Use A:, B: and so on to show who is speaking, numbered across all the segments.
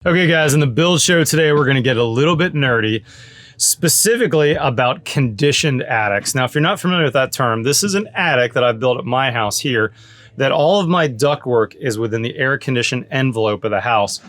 A: Okay, guys, in the build show today, we're going to get a little bit nerdy, specifically about conditioned attics. Now, if you're not familiar with that term, this is an attic that I've built at my house here, that all of my ductwork is within the air-conditioned envelope of the house.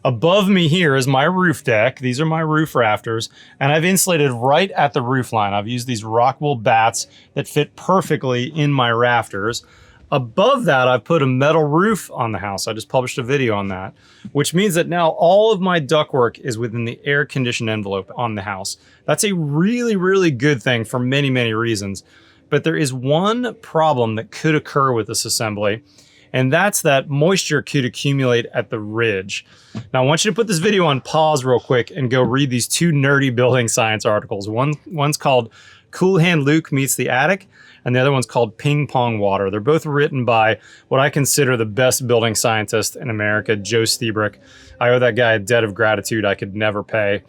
A: Above me here is my roof deck. These are my roof rafters, and I've insulated right at the roof line. I've used these rock-wool bats that fit perfectly in my rafters. Above that, I've put a metal roof on the house. I just published a video on that, which means that now all of my ductwork is within the air-conditioned envelope on the house. That's a really, really good thing for many, many reasons. But there is one problem that could occur with this assembly, and that's that moisture could accumulate at the ridge. Now, I want you to put this video on pause real quick and go read these two nerdy building science articles. One's called Cool Hand Luke Meets the Attic, and the other one's called Ping Pong Water. They're both written by what I consider the best building scientist in America, Joe Lstiburek. I owe that guy a debt of gratitude I could never pay.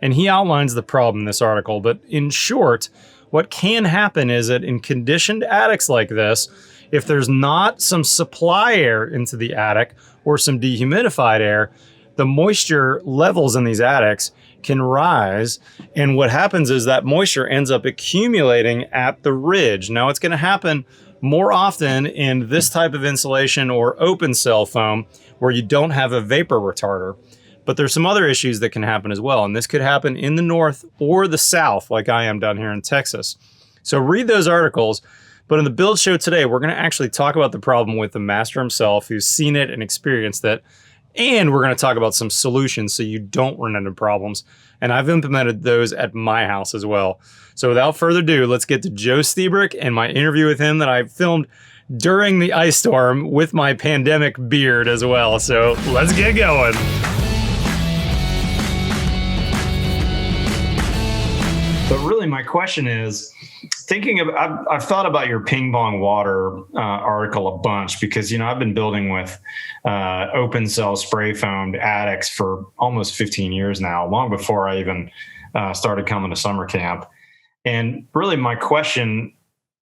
A: And he outlines the problem in this article. But in short, what can happen is that in conditioned attics like this, if there's not some supply air into the attic or some dehumidified air, the moisture levels in these attics can rise, and what happens is that moisture ends up accumulating at the ridge. Now, it's going to happen more often in this type of insulation or open cell foam where you don't have a vapor retarder. But there's some other issues that can happen as well, and this could happen in the north or the south, like I am down here in Texas. So read those articles. But in the build show today, we're going to actually talk about the problem with the master himself, who's seen it and experienced it. And we're going to talk about some solutions so you don't run into problems. And I've implemented those at my house as well. So without further ado, let's get to Joe Lstiburek and my interview with him that I filmed during the ice storm with my pandemic beard as well. So let's get going. But really, my question is, I've thought about your Ping Pong Water article a bunch because, I've been building with open cell spray foamed attics for almost 15 years now, long before I even started coming to summer camp. And really my question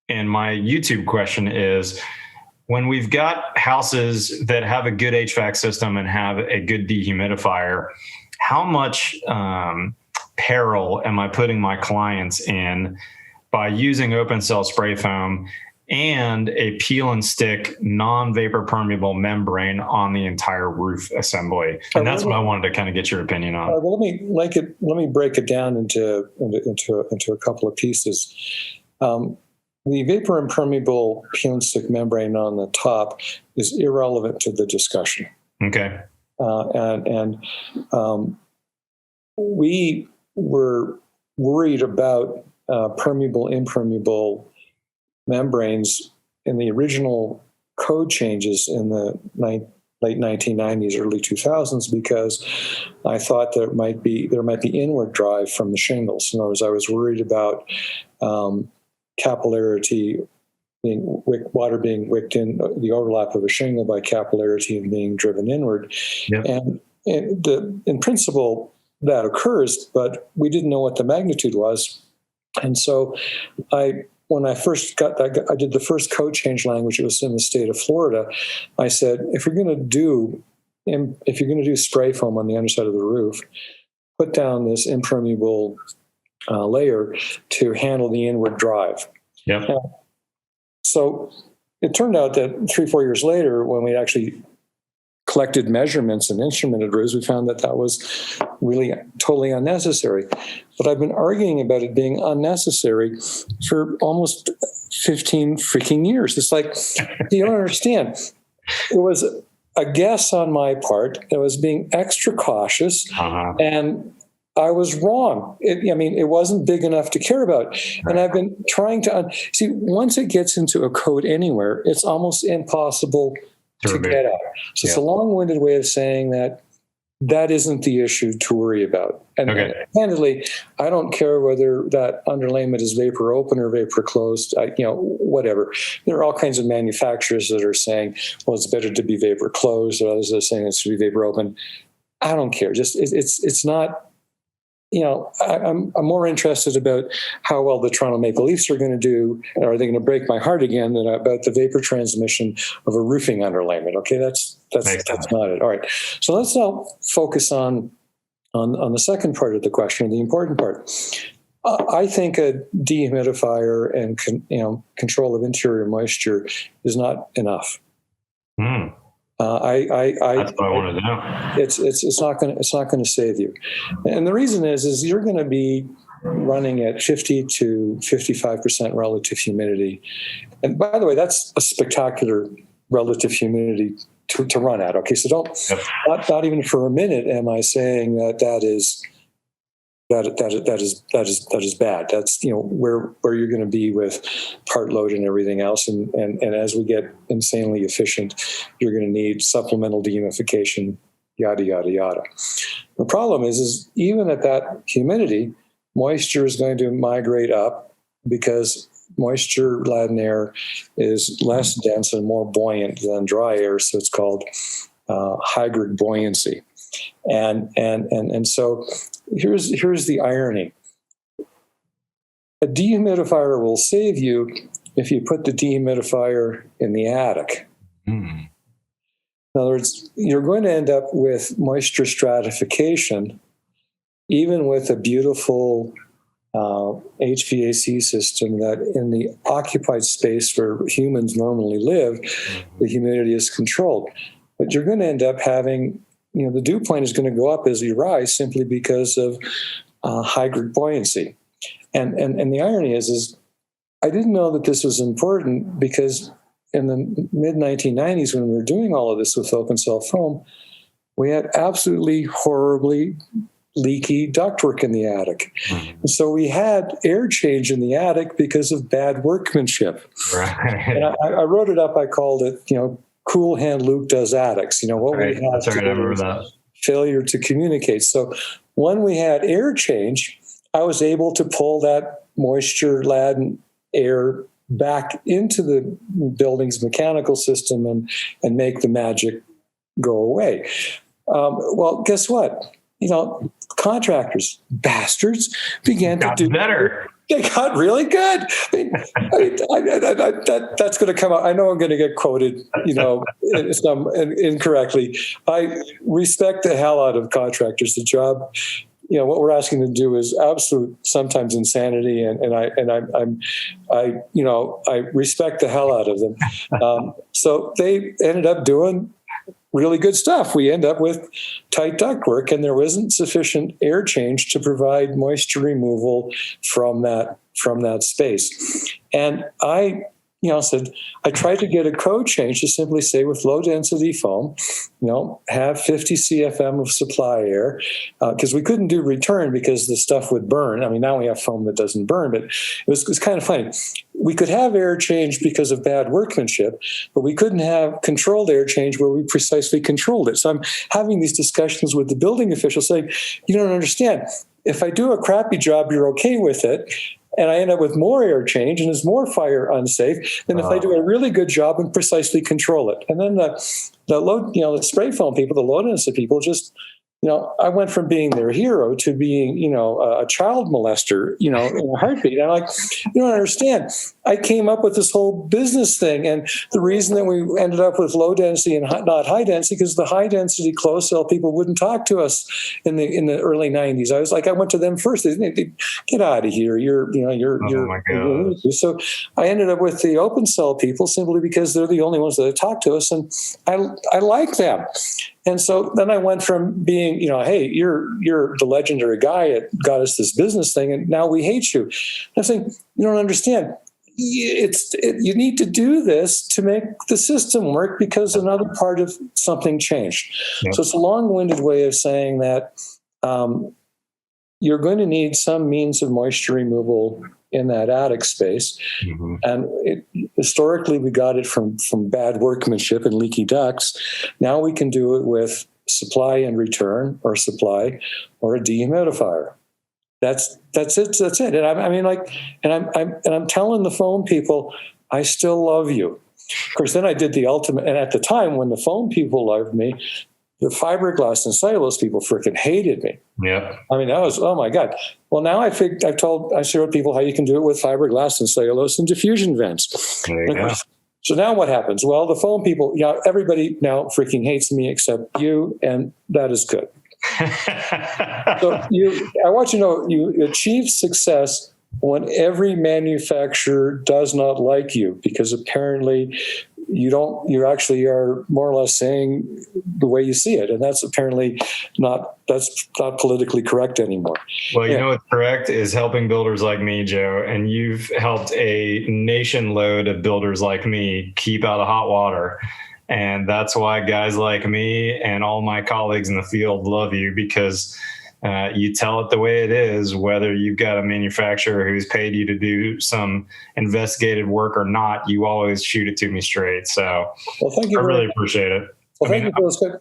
A: and my YouTube question is, when we've got houses that have a good HVAC system and have a good dehumidifier, how much peril am I putting my clients in by using open cell spray foam and a peel and stick non-vapor permeable membrane on the entire roof assembly? And that's what I wanted to kind of get your opinion on.
B: Well, let me break it down into a couple of pieces. The vapor impermeable peel and stick membrane on the top is irrelevant to the discussion.
A: Okay.
B: We were worried about permeable, impermeable membranes in the original code changes in the late 1990s, early 2000s, because I thought there might be inward drive from the shingles. In other words, I was worried about capillarity, water being wicked in, the overlap of a shingle by capillarity and being driven inward. Yep. And in principle, that occurs, but we didn't know what the magnitude was. And so when I first got that, I did the first code change language. It was in the state of Florida. I said, if you're going to do spray foam on the underside of the roof, put down this impermeable layer to handle the inward drive.
A: Yeah.
B: So it turned out that 3-4 years later, when we actually collected measurements and instrumented roofs, we found that was really totally unnecessary. But I've been arguing about it being unnecessary for almost 15 freaking years. It's like, you don't understand. It was a guess on my part. I was being extra cautious, and I was wrong. It wasn't big enough to care about. Right. And I've been trying to see, once it gets into a code anywhere, it's almost impossible to get at. So it's a long-winded way of saying that isn't the issue to worry about. And candidly, I don't care whether that underlayment is vapor open or vapor closed, whatever. There are all kinds of manufacturers that are saying, well, it's better to be vapor closed, or others are saying it should be vapor open. I don't care. Just it's not. I'm more interested about how well the Toronto Maple Leafs are going to do, or are they going to break my heart again, than about the vapor transmission of a roofing underlayment. Okay, that's that's not it. All right. So let's now focus on the second part of the question, the important part. I think a dehumidifier and control of interior moisture is not enough.
A: That's what I wanted to know.
B: It's not going to save you, and the reason is you're going to be running at 50 to 55% relative humidity, and by the way, that's a spectacular relative humidity to run at. Okay, so not even for a minute am I saying that is bad. That's where you're going to be with part load and everything else, and as we get insanely efficient, you're going to need supplemental dehumidification, yada yada yada. The problem is even at that humidity, moisture is going to migrate up because moisture-laden air is less dense and more buoyant than dry air, so it's called hygrid buoyancy. And so here's the irony. A dehumidifier will save you if you put the dehumidifier in the attic. In other words, you're going to end up with moisture stratification, even with a beautiful HVAC system that in the occupied space where humans normally live, the humidity is controlled. But you're going to end up having, the dew point is going to go up as you rise simply because of hygrid buoyancy. And the irony is I didn't know that this was important because in the mid-1990s, when we were doing all of this with open cell foam, we had absolutely horribly leaky ductwork in the attic. And so we had air change in the attic because of bad workmanship.
A: Right.
B: And I wrote it up, I called it, Cool Hand Luke Does Attics. What we had
A: to do is
B: failure to communicate. So when we had air change, I was able to pull that moisture-laden air back into the building's mechanical system and make the magic go away. Well, guess what? Contractors, bastards, began to do
A: better.
B: They got really good. That's going to come out. I know I'm going to get quoted, incorrectly. I respect the hell out of contractors. The job, what we're asking them to do is absolute, sometimes insanity, and I respect the hell out of them. So they ended up doing really good stuff. We end up with tight ductwork, and there wasn't sufficient air change to provide moisture removal from that space. And I said, I tried to get a code change to simply say with low density foam, have 50 CFM of supply air, because we couldn't do return because the stuff would burn. I mean, now we have foam that doesn't burn, but it was kind of funny. We could have air change because of bad workmanship, but we couldn't have controlled air change where we precisely controlled it. So I'm having these discussions with the building officials saying, you don't understand. If I do a crappy job, you're okay with it, and I end up with more air change and is more fire unsafe than if I do a really good job and precisely control it. And then the spray foam people, the low density people, just, I went from being their hero to being, a child molester, in a heartbeat. I'm like, you don't understand. I came up with this whole business thing. And the reason that we ended up with low density and not high density, because the high density closed cell people wouldn't talk to us in the early 90s. I was like, I went to them first. They get out of here. You're. So I ended up with the open cell people simply because they're the only ones that talk to us. And I like them. And so then I went from being, hey, you're the legendary guy that got us this business thing, and now we hate you. I'm saying, you don't understand. You need to do this to make the system work because another part of something changed. Yep. So it's a long-winded way of saying that you're going to need some means of moisture removal in that attic space. Mm-hmm. And historically, we got it from bad workmanship and leaky ducts. Now we can do it with supply and return, or supply, or a dehumidifier. That's it. And I'm telling the foam people, I still love you. Of course, then I did the ultimate. And at the time, when the foam people loved me, the fiberglass and cellulose people freaking hated me.
A: Yeah.
B: I mean, that was, oh my God. Well, now I showed people how you can do it with fiberglass and cellulose and diffusion vents.
A: There you go.
B: So now what happens? Well, the foam people, everybody now freaking hates me except you, and that is good. So I want you to know you achieve success when every manufacturer does not like you, because apparently you actually are more or less saying the way you see it. And that's apparently not politically correct anymore.
A: Well, you know what's correct is helping builders like me, Joe, and you've helped a nation load of builders like me keep out of hot water. And that's why guys like me and all my colleagues in the field love you, because you tell it the way it is, whether you've got a manufacturer who's paid you to do some investigative work or not. You always shoot it to me straight. So thank you. I really appreciate it.
B: Well,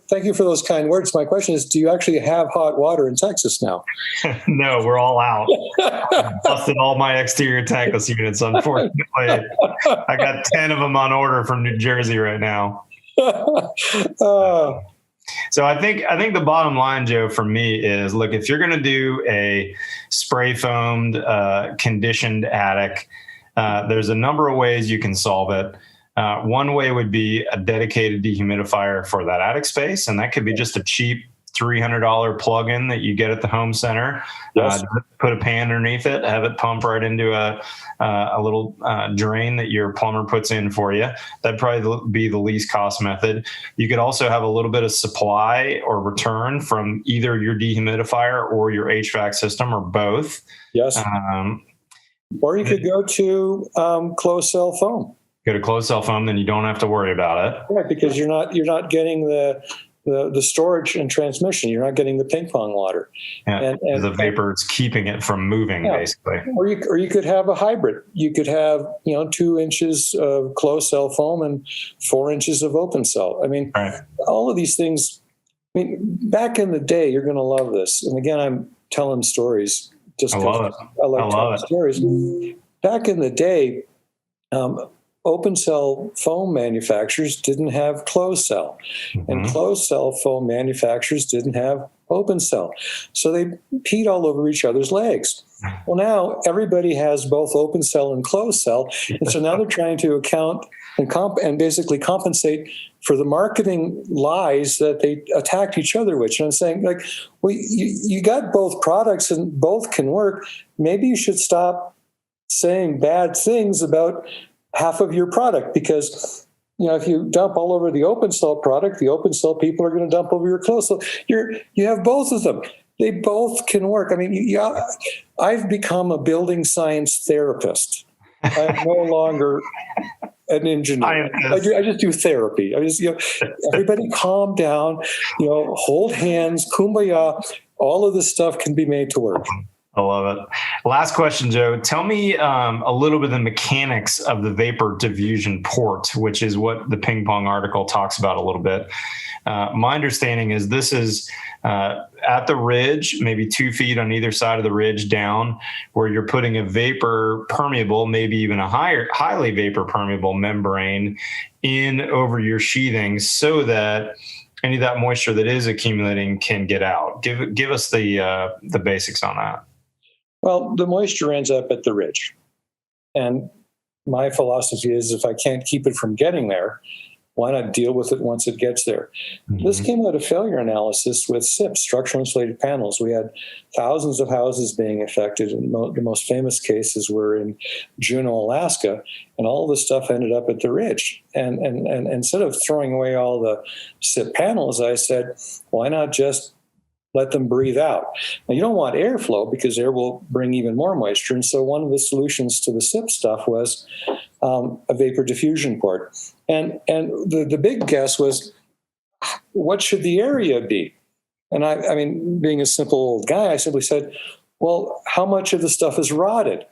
B: thank you for those kind words. My question is, do you actually have hot water in Texas now?
A: No, we're all out. Busted all my exterior tankless units, unfortunately. I got 10 of them on order from New Jersey right now. So I think the bottom line, Joe, for me is, look, if you're going to do a spray foamed conditioned attic, there's a number of ways you can solve it. One way would be a dedicated dehumidifier for that attic space, and that could be just a cheap $300 plug-in that you get at the home center. Yes. Put a pan underneath it, have it pump right into a little drain that your plumber puts in for you. That'd probably be the least cost method. You could also have a little bit of supply or return from either your dehumidifier or your HVAC system, or both.
B: Yes. Or you could go to closed cell foam.
A: Go to closed cell foam, then you don't have to worry about it.
B: Right, because you're not getting the storage and transmission. You're not getting the ping pong water.
A: Yeah, and the vapor is keeping it from moving, basically.
B: Or you could have a hybrid. You could have 2 inches of closed cell foam and 4 inches of open cell. I mean, right. All of these things. I mean, back in the day, you're going to love this. And again, I'm telling stories just because I like telling stories. Back in the day, open cell foam manufacturers didn't have closed cell, and closed cell foam manufacturers didn't have open cell. So they peed all over each other's legs. Well, now everybody has both open cell and closed cell. And so now they're trying to account and basically compensate for the marketing lies that they attacked each other with. And I'm saying, like, well, you got both products and both can work. Maybe you should stop saying bad things about half of your product, because if you dump all over the open cell product, the open cell people are going to dump over your closed cell. You have both of them. They both can work. I mean, I've become a building science therapist. I'm no longer an engineer. I just do therapy. Everybody calm down, hold hands, kumbaya. All of this stuff can be made to work.
A: I love it. Last question, Joe. Tell me a little bit of the mechanics of the vapor diffusion port, which is what the ping pong article talks about a little bit. My understanding is this is at the ridge, maybe 2 feet on either side of the ridge down, where you're putting a vapor permeable, maybe even a highly vapor permeable membrane in over your sheathing, so that any of that moisture that is accumulating can get out. Give us the basics on that.
B: Well, the moisture ends up at the ridge. And my philosophy is, if I can't keep it from getting there, why not deal with it once it gets there? This came out of failure analysis with SIPs, structural insulated panels. We had thousands of houses being affected, and the most famous cases were in Juneau, Alaska, and all the stuff ended up at the ridge. And instead of throwing away all the SIP panels, I said, why not just let them breathe out? Now, you don't want airflow, because air will bring even more moisture. And so one of the solutions to the SIP stuff was a vapor diffusion port. And the big guess was, what should the area be? And I mean, being a simple old guy, I simply said, well, how much of the stuff is rotted?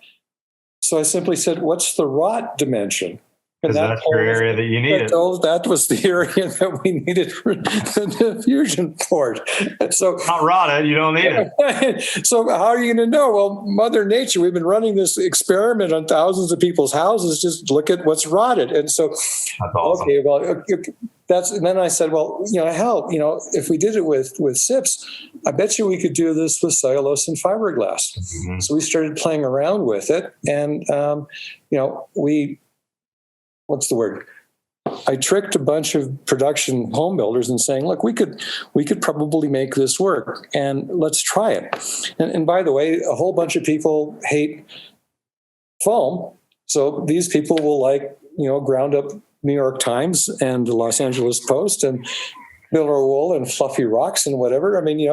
B: So I simply said, what's the rot dimension?
A: Because that's your area that you needed.
B: That was the area that we needed for the diffusion port. So
A: not rotted, you don't need it.
B: So how are you going to know? Well, Mother Nature, we've been running this experiment on thousands of people's houses. Just look at what's rotted. And so,
A: that's awesome.
B: Okay, well, and then I said, well, hell, if we did it with SIPs, I bet you we could do this with cellulose and fiberglass. So we started playing around with it, and what's the word? I tricked a bunch of production home builders and saying, look, we could probably make this work, and let's try it. And by the way, a whole bunch of people hate foam. So these people will ground up New York Times and the Los Angeles Post and Miller Wool and Fluffy Rocks and whatever. I mean,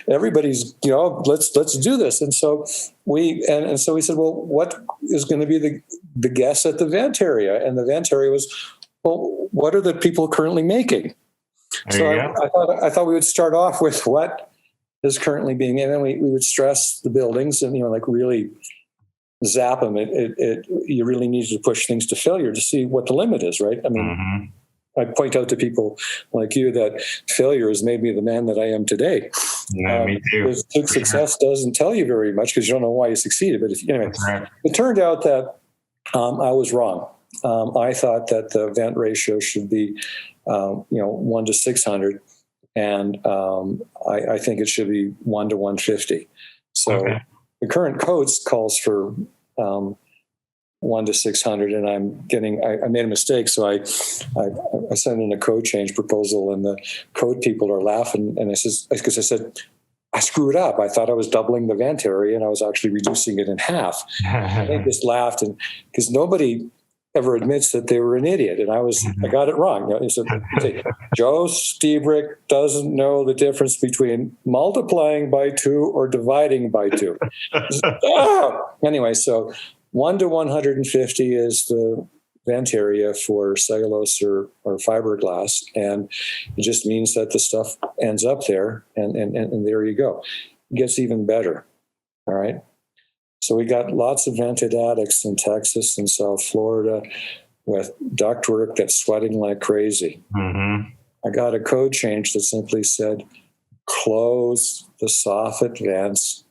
B: everybody's, let's do this. And so we said, well, what is going to be the guess at the vent area? And the vent area was, well, what are the people currently making? So I thought we would start off with what is currently being, and then we would stress the buildings and, really zap them. You really needed to push things to failure to see what the limit is, right? I mean, I point out to people like you that failure has made me the man that I am today.
A: Yeah, me too.
B: Success doesn't tell you very much because you don't know why you succeeded. But it turned out that I was wrong. I thought that the vent ratio should be, 1 to 600, and I think it should be 1 to 150. So the current codes calls for 1 to 600, and I made a mistake, so I sent in a code change proposal, and the code people are laughing, and I said, I screwed up. I thought I was doubling the vent area, and I was actually reducing it in half. And they just laughed, and because nobody ever admits that they were an idiot, and I got it wrong. Joe Lstiburek doesn't know the difference between multiplying by 2 or dividing by 2. Anyway, so 1 to 150 is the vent area for cellulose or fiberglass, and it just means that the stuff ends up there, and there you go. It gets even better. All right. So we got lots of vented attics in Texas and South Florida with ductwork that's sweating like crazy. I got a code change that simply said, close the soffit vents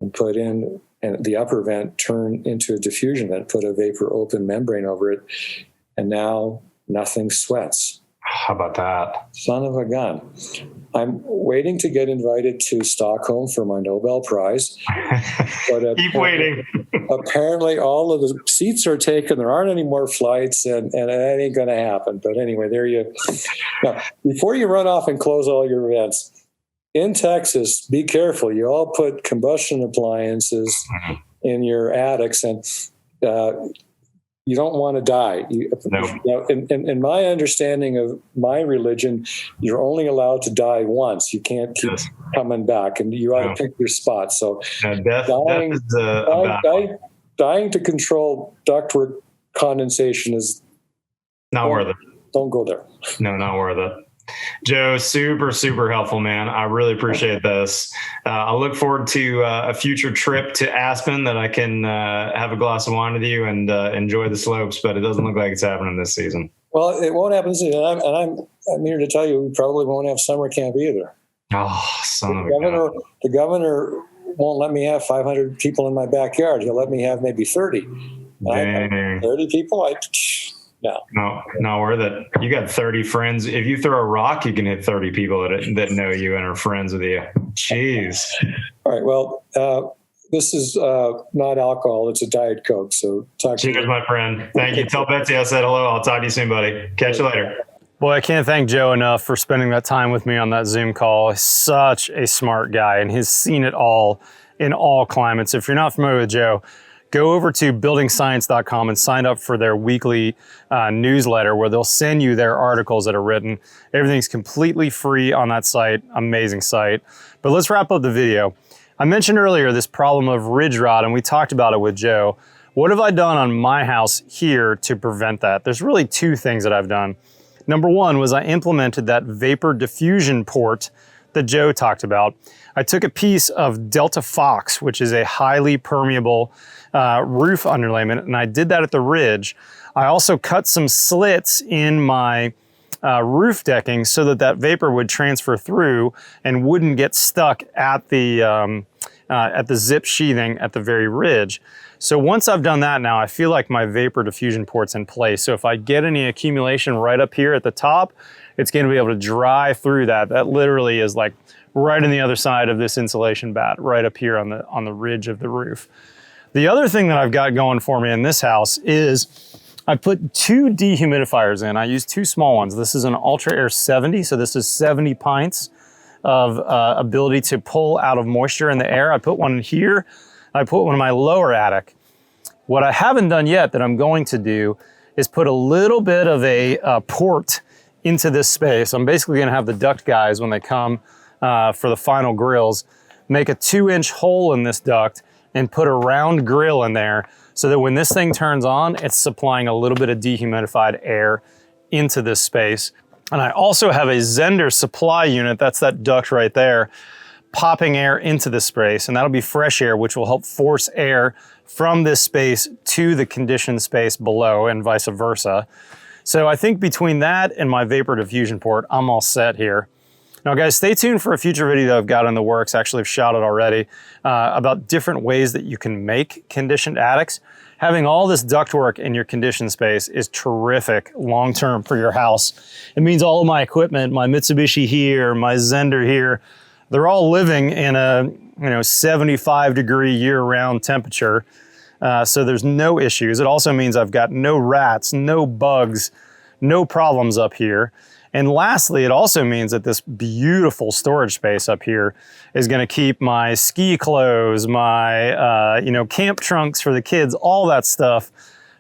B: and put in, and the upper vent turn into a diffusion vent, put a vapor open membrane over it, and now nothing sweats.
A: How about that?
B: Son of a gun. I'm waiting to get invited to Stockholm for my Nobel Prize. But
A: keep waiting.
B: Apparently all of the seats are taken. There aren't any more flights, and that ain't going to happen. But anyway, there you go. Now, before you run off and close all your vents, in Texas, be careful. You all put combustion appliances in your attics, and you don't want to die. In my understanding of my religion, you're only allowed to die once. You can't keep coming back, and you ought to pick your spot. So dying to control ductwork condensation is
A: not worth it.
B: Don't go there.
A: No, not worth it. Joe, super, super helpful, man. I really appreciate this. I look forward to a future trip to Aspen that I can have a glass of wine with you and enjoy the slopes, but it doesn't look like it's happening this season.
B: Well, it won't happen this season. And I'm here to tell you, we probably won't have summer camp either.
A: Oh, son of a gun.
B: The governor won't let me have 500 people in my backyard. He'll let me have maybe 30. 30 people? No, not worth it. You got 30 friends. If you throw a rock, you can hit 30 people that know you and are friends with you. Jeez. All right. Well, this is not alcohol. It's a Diet Coke. So talk to you. Cheers, my friend. Thank you. Tell Betsy I said hello. I'll talk to you soon, buddy. Catch you later. Boy, I can't thank Joe enough for spending that time with me on that Zoom call. He's such a smart guy, and he's seen it all in all climates. If you're not familiar with Joe, go over to buildingscience.com and sign up for their weekly newsletter where they'll send you their articles that are written. Everything's completely free on that site. Amazing site. But let's wrap up the video. I mentioned earlier this problem of ridge rot, and we talked about it with Joe. What have I done on my house here to prevent that? There's really two things that I've done. Number one was I implemented that vapor diffusion port that Joe talked about. I took a piece of Delta Foxx, which is a highly permeable roof underlayment, and I did that at the ridge. I also cut some slits in my roof decking so that that vapor would transfer through and wouldn't get stuck at the zip sheathing at the very ridge. So once I've done that now, I feel like my vapor diffusion port's in place. So if I get any accumulation right up here at the top, it's going to be able to dry through that. That literally is like right on the other side of this insulation bat, right up here on the ridge of the roof. The other thing that I've got going for me in this house is
A: I put 2 dehumidifiers in. I used 2 small ones. This is an Ultra Aire 70, so this is 70 pints of ability to pull out of moisture in the air. I put one in here. I put one in my lower attic. What I haven't done yet that I'm going to do is put a little bit of a port into this space. I'm basically gonna have the duct guys, when they come for the final grills, make a 2-inch hole in this duct and put a round grill in there so that when this thing turns on, it's supplying a little bit of dehumidified air into this space. And I also have a Zender supply unit, that's that duct right there, popping air into this space, and that'll be fresh air, which will help force air from this space to the conditioned space below and vice versa. So I think between that and my vapor diffusion port, I'm all set here. Now guys, stay tuned for a future video that I've got in the works, actually I've shot it already, about different ways that you can make conditioned attics. Having all this ductwork in your conditioned space is terrific long-term for your house. It means all of my equipment, my Mitsubishi here, my Zender here, they're all living in a 75 degree year-round temperature. So there's no issues. It also means I've got no rats, no bugs, no problems up here. And lastly, it also means that this beautiful storage space up here is going to keep my ski clothes, my camp trunks for the kids, all that stuff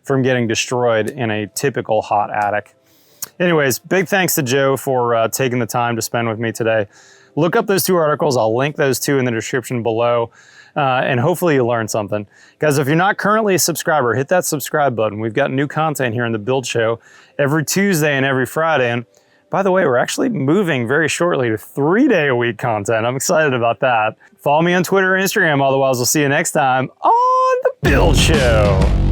A: from getting destroyed in a typical hot attic. Anyways, big thanks to Joe for taking the time to spend with me today. Look up those 2 articles. I'll link those 2 in the description below. And hopefully you learned something. Guys, if you're not currently a subscriber, hit that subscribe button. We've got new content here in the Build Show every Tuesday and every Friday. And by the way, we're actually moving very shortly to 3-day-a-week content. I'm excited about that. Follow me on Twitter and Instagram. Otherwise, we'll see you next time on the Build Show.